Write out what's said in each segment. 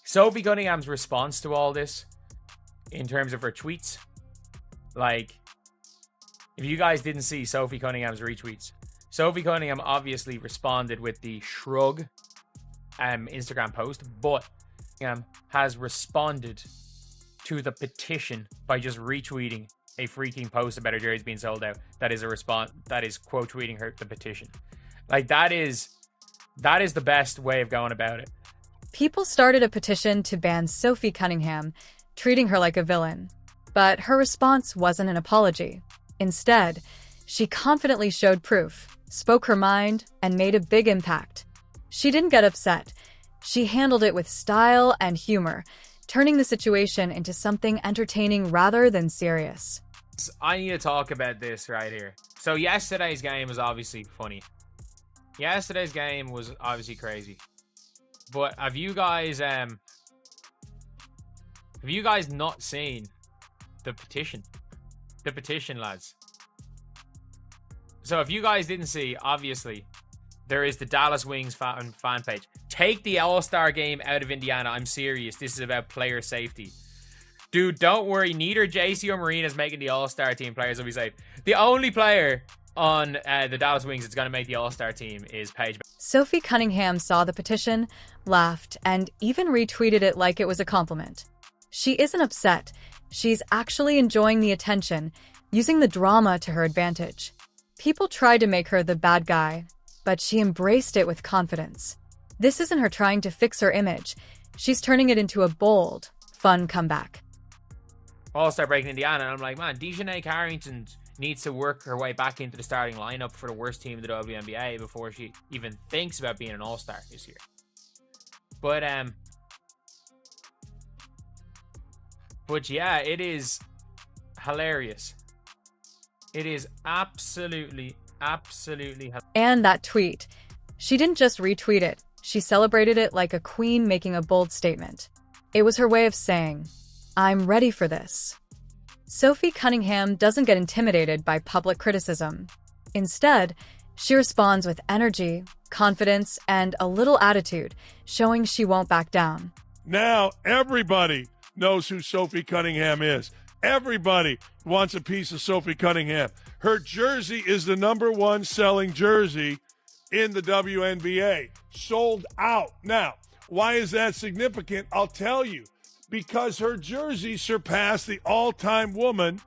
Sophie Cunningham's response to all this, in terms of her tweets, like, if you guys didn't see Sophie Cunningham's retweets, Sophie Cunningham obviously responded with the shrug Instagram post, but has responded to the petition by just retweeting a freaking post about her jerseys being sold out. That is a response. That is quote tweeting the petition. Like, that is the best way of going about it. People started a petition to ban Sophie Cunningham, treating her like a villain. But her response wasn't an apology. Instead, she confidently showed proof, spoke her mind, and made a big impact. She didn't get upset. She handled it with style and humor, turning the situation into something entertaining rather than serious. I need to talk about this right here. So yesterday's game was obviously funny. Yesterday's game was obviously crazy. But have you guys not seen the petition? The petition, lads. So if you guys didn't see, obviously, there is the Dallas Wings fan page. Take the All-Star game out of Indiana. I'm serious. This is about player safety. Dude, don't worry. Neither JC or Marina is making the All-Star team. Players will be safe. The only player on the Dallas Wings that's going to make the All-Star team is Paige. Sophie Cunningham saw the petition, laughed, and even retweeted it like it was a compliment. She isn't upset. She's actually enjoying the attention, using the drama to her advantage. People tried to make her the bad guy, but she embraced it with confidence. This isn't her trying to fix her image. She's turning it into a bold, fun comeback. All-Star break in Indiana, and I'm like, man, Dejanay Carrington needs to work her way back into the starting lineup for the worst team in the WNBA before she even thinks about being an All-Star this year. But yeah, it is hilarious. It is absolutely And that tweet. She didn't just retweet it. She celebrated it like a queen making a bold statement. It was her way of saying, I'm ready for this. Sophie Cunningham doesn't get intimidated by public criticism. Instead, she responds with energy, confidence, and a little attitude, showing she won't back down. Now everybody knows who Sophie Cunningham is. Everybody wants a piece of Sophie Cunningham. Her jersey is the #1 selling jersey in the WNBA. Sold out. Now, why is that significant? I'll tell you. Because her jersey surpassed the all-time woman,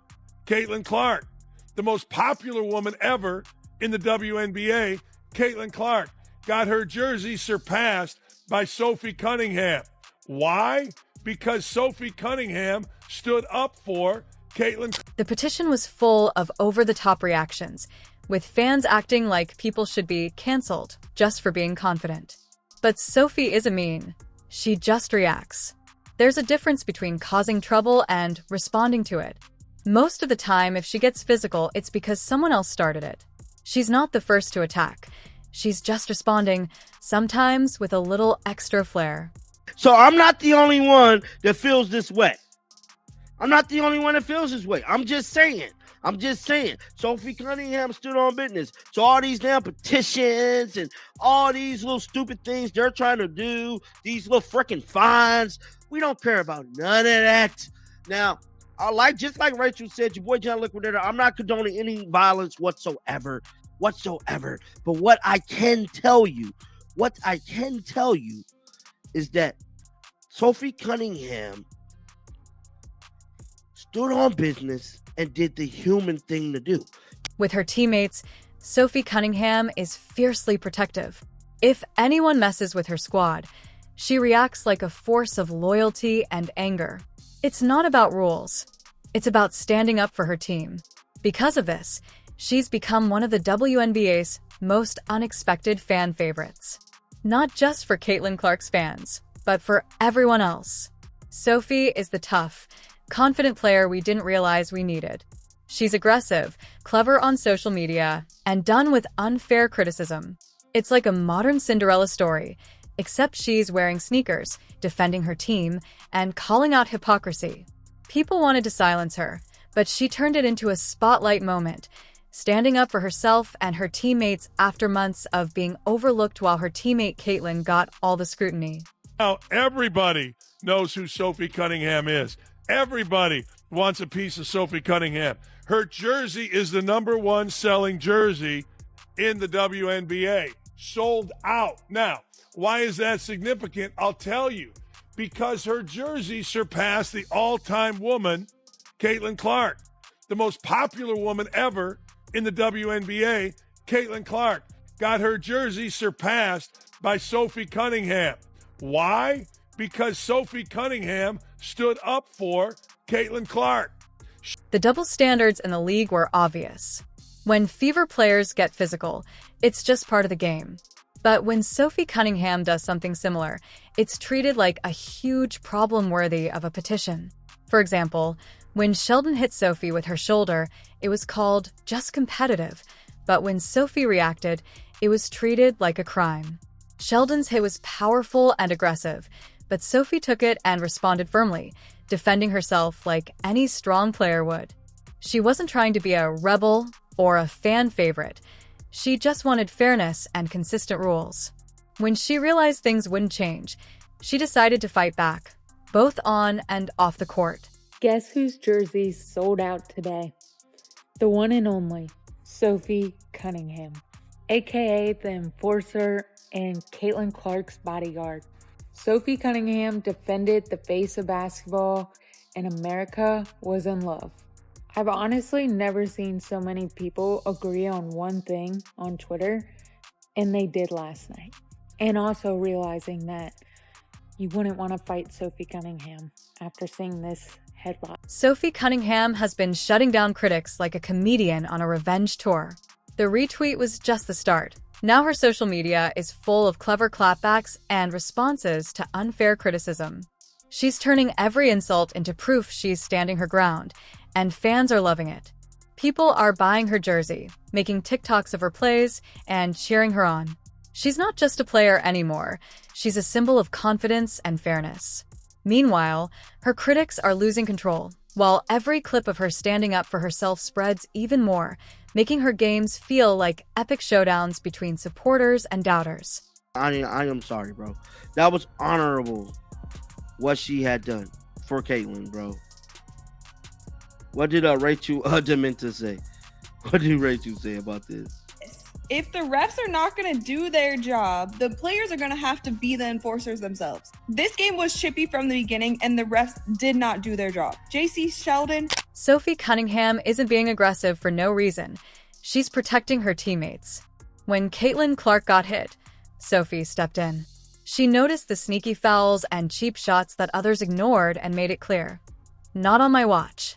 Caitlin Clark. The most popular woman ever in the WNBA, Caitlin Clark, got her jersey surpassed by Sophie Cunningham. Why? Because Sophie Cunningham stood up for Caitlin. The petition was full of over-the-top reactions, with fans acting like people should be canceled just for being confident. But Sophie isn't mean. She just reacts. There's a difference between causing trouble and responding to it. Most of the time, if she gets physical, it's because someone else started it. She's not the first to attack. She's just responding, sometimes with a little extra flair. So I'm not the only one that feels this way. I'm just saying. Sophie Cunningham stood on business. So all these damn petitions and all these little stupid things they're trying to do, these little freaking fines, we don't care about none of that. Now, just like Rachel said, your boy John Liquidator, I'm not condoning any violence whatsoever. But what I can tell you is that Sophie Cunningham stood on business and did the human thing to do. With her teammates, Sophie Cunningham is fiercely protective. If anyone messes with her squad, she reacts like a force of loyalty and anger. It's not about rules. It's about standing up for her team. Because of this, she's become one of the WNBA's most unexpected fan favorites. Not just for Caitlin Clark's fans, but for everyone else. Sophie is the tough, confident player we didn't realize we needed. She's aggressive, clever on social media, and done with unfair criticism. It's like a modern Cinderella story, except she's wearing sneakers, defending her team, and calling out hypocrisy. People wanted to silence her, but she turned it into a spotlight moment, standing up for herself and her teammates after months of being overlooked while her teammate Caitlin got all the scrutiny. Now, everybody knows who Sophie Cunningham is. Everybody wants a piece of Sophie Cunningham. Her jersey is the number one selling jersey in the WNBA. Sold out. Now, why is that significant? I'll tell you. Because her jersey surpassed the all-time woman, Caitlin Clark. The most popular woman ever in the WNBA, Caitlin Clark, got her jersey surpassed by Sophie Cunningham. Why? Because Sophie Cunningham stood up for Caitlin Clark. The double standards in the league were obvious. When Fever players get physical, it's just part of the game. But when Sophie Cunningham does something similar, it's treated like a huge problem worthy of a petition. For example, when Sheldon hit Sophie with her shoulder, it was called just competitive. But when Sophie reacted, it was treated like a crime. Sheldon's hit was powerful and aggressive, but Sophie took it and responded firmly, defending herself like any strong player would. She wasn't trying to be a rebel or a fan favorite. She just wanted fairness and consistent rules. When she realized things wouldn't change, she decided to fight back, both on and off the court. Guess whose jersey sold out today? The one and only Sophie Cunningham, aka the Enforcer and Caitlin Clark's bodyguard. Sophie Cunningham defended the face of basketball, and America was in love. I've honestly never seen so many people agree on one thing on Twitter, and they did last night. And also realizing that you wouldn't want to fight Sophie Cunningham after seeing this headline. Sophie Cunningham has been shutting down critics like a comedian on a revenge tour. The retweet was just the start. Now her social media is full of clever clapbacks and responses to unfair criticism. She's turning every insult into proof she's standing her ground, and fans are loving it. People are buying her jersey, making TikToks of her plays, and cheering her on. She's not just a player anymore. She's a symbol of confidence and fairness. Meanwhile, her critics are losing control, while every clip of her standing up for herself spreads even more, making her games feel like epic showdowns between supporters and doubters. I am sorry, bro. That was honorable, what she had done for Caitlin, bro. What did Rachel Dementa say? What did Rachel say about this? If the refs are not going to do their job, the players are going to have to be the enforcers themselves. This game was chippy from the beginning, and the refs did not do their job. JC Sheldon. Sophie Cunningham isn't being aggressive for no reason. She's protecting her teammates. When Caitlin Clark got hit, Sophie stepped in. She noticed the sneaky fouls and cheap shots that others ignored and made it clear. Not on my watch.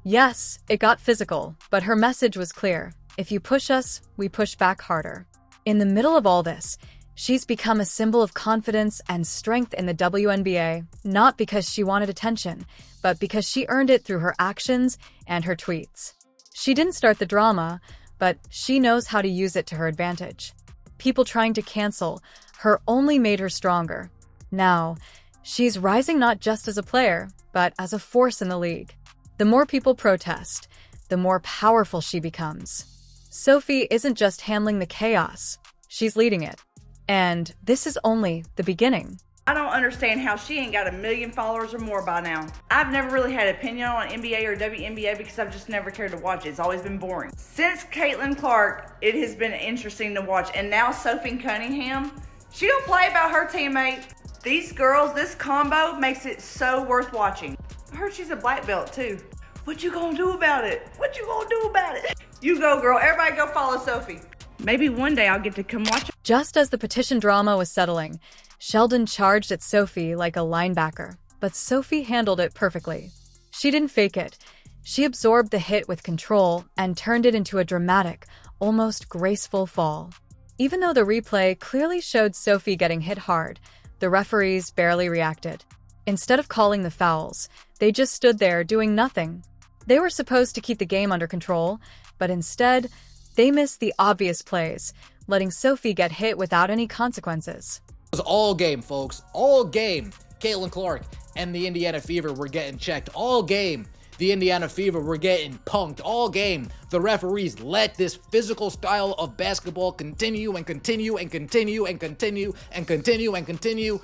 Yes, it got physical, but her message was clear. If you push us, we push back harder. In the middle of all this, she's become a symbol of confidence and strength in the WNBA, not because she wanted attention, but because she earned it through her actions and her tweets. She didn't start the drama, but she knows how to use it to her advantage. People trying to cancel her only made her stronger. Now, she's rising not just as a player, but as a force in the league. The more people protest, the more powerful she becomes. Sophie isn't just handling the chaos, she's leading it. And this is only the beginning. I don't understand how she ain't got 1 million followers or more by now. I've never really had an opinion on NBA or WNBA because I've just never cared to watch it. It's always been boring. Since Caitlin Clark, it has been interesting to watch. And now Sophie Cunningham, she don't play about her teammate. These girls, this combo makes it so worth watching. I heard she's a black belt too. What you gonna do about it? What you gonna do about it? You go, girl. Everybody go follow Sophie. Maybe one day I'll get to come watch. Just as the petition drama was settling, Sheldon charged at Sophie like a linebacker, but Sophie handled it perfectly. She didn't fake it. She absorbed the hit with control and turned it into a dramatic, almost graceful fall. Even though the replay clearly showed Sophie getting hit hard, the referees barely reacted. Instead of calling the fouls, they just stood there doing nothing. They were supposed to keep the game under control, but instead, they missed the obvious plays, letting Sophie get hit without any consequences. It was all game, folks. All game. Caitlin Clark and the Indiana Fever were getting checked. All game. The Indiana Fever were getting punked. All game. The referees let this physical style of basketball continue and continue and continue and continue and continue and continue.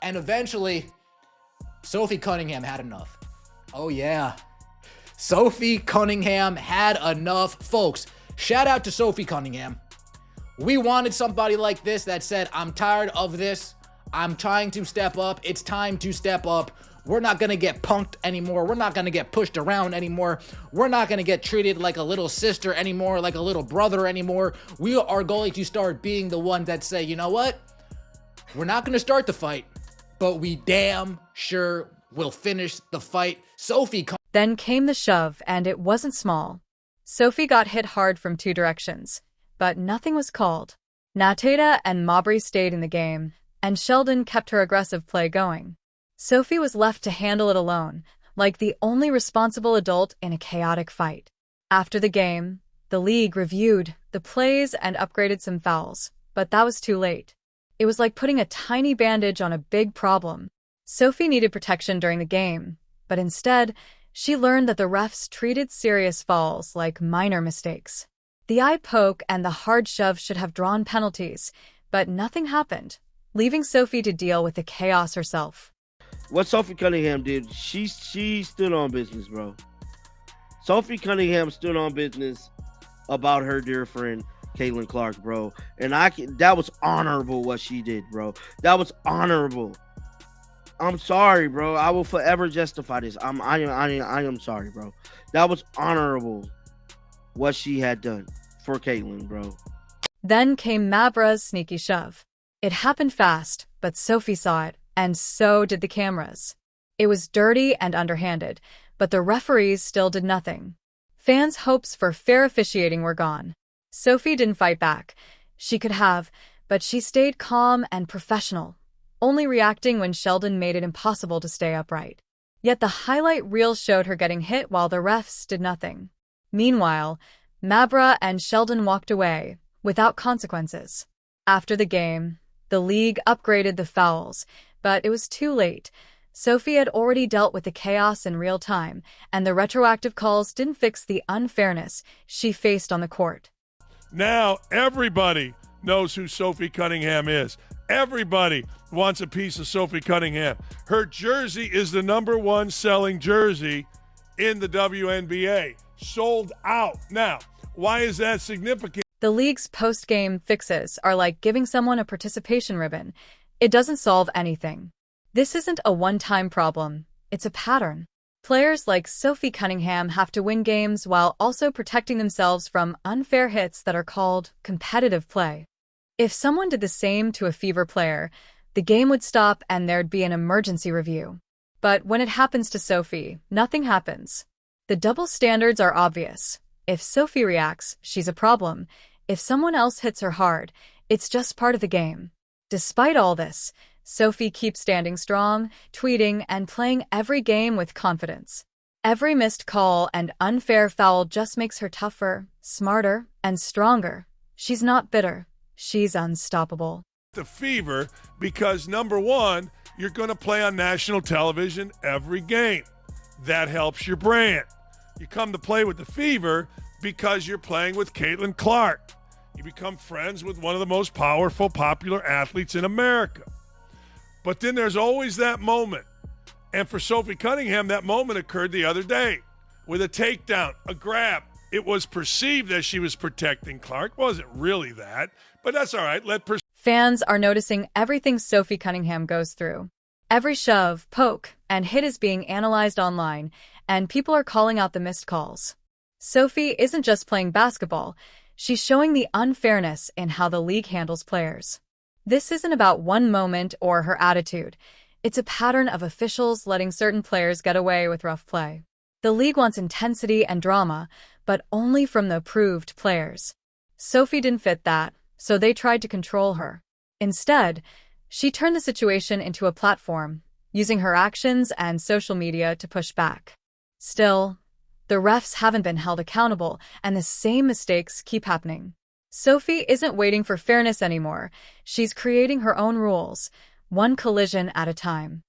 And eventually, Sophie Cunningham had enough. Oh yeah. Sophie Cunningham had enough. Folks, shout out to Sophie Cunningham. We wanted somebody like this that said, I'm tired of this. I'm trying to step up. It's time to step up. We're not going to get punked anymore. We're not going to get pushed around anymore. We're not going to get treated like a little sister anymore, like a little brother anymore. We are going to start being the one that say, you know what? We're not going to start the fight, but we damn sure will finish the fight. Sophie. Then came the shove, and it wasn't small. Sophie got hit hard from two directions, but nothing was called. Nateda and Mabry stayed in the game, and Sheldon kept her aggressive play going. Sophie was left to handle it alone, like the only responsible adult in a chaotic fight. After the game, the league reviewed the plays and upgraded some fouls, but that was too late. It was like putting a tiny bandage on a big problem. Sophie needed protection during the game, but instead, she learned that the refs treated serious fouls like minor mistakes. The eye poke and the hard shove should have drawn penalties, but nothing happened, leaving Sophie to deal with the chaos herself. What Sophie Cunningham did, she stood on business, bro. Sophie Cunningham stood on business about her dear friend Caitlin Clark, bro. And that was honorable what she did, bro. That was honorable. I'm sorry, bro. I will forever justify this. I am sorry, bro. That was honorable what she had done for Caitlin, bro. Then came Mabra's sneaky shove. It happened fast, but Sophie saw it, and so did the cameras. It was dirty and underhanded, but the referees still did nothing. Fans' hopes for fair officiating were gone. Sophie didn't fight back. She could have, but she stayed calm and professional, only reacting when Sheldon made it impossible to stay upright. Yet the highlight reel showed her getting hit while the refs did nothing. Meanwhile, Mabra and Sheldon walked away, without consequences. After the game, the league upgraded the fouls, but it was too late. Sophie had already dealt with the chaos in real time, and the retroactive calls didn't fix the unfairness she faced on the court. Now everybody knows who Sophie Cunningham is. Everybody wants a piece of Sophie Cunningham. Her jersey is the #1 selling jersey in the WNBA. Sold out. Now, why is that significant? The league's post-game fixes are like giving someone a participation ribbon. It doesn't solve anything. This isn't a one-time problem. It's a pattern. Players like Sophie Cunningham have to win games while also protecting themselves from unfair hits that are called competitive play. If someone did the same to a Fever player, the game would stop and there'd be an emergency review. But when it happens to Sophie, nothing happens. The double standards are obvious. If Sophie reacts, she's a problem. If someone else hits her hard, it's just part of the game. Despite all this, Sophie keeps standing strong, tweeting, and playing every game with confidence. Every missed call and unfair foul just makes her tougher, smarter, and stronger. She's not bitter. She's unstoppable. The Fever, because #1, you're going to play on national television every game. That helps your brand. You come to play with the Fever because you're playing with Caitlin Clark. You become friends with one of the most powerful, popular athletes in America. But then there's always that moment. And for Sophie Cunningham, that moment occurred the other day with a takedown, a grab. It was perceived that she was protecting Clark. Wasn't really that, but that's all right. Fans are noticing everything Sophie Cunningham goes through. Every shove, poke, and hit is being analyzed online, and people are calling out the missed calls. Sophie isn't just playing basketball. She's showing the unfairness in how the league handles players. This isn't about one moment or her attitude. It's a pattern of officials letting certain players get away with rough play. The league wants intensity and drama, but only from the approved players. Sophie didn't fit that, so they tried to control her. Instead, she turned the situation into a platform, using her actions and social media to push back. Still, the refs haven't been held accountable, and the same mistakes keep happening. Sophie isn't waiting for fairness anymore. She's creating her own rules, one collision at a time.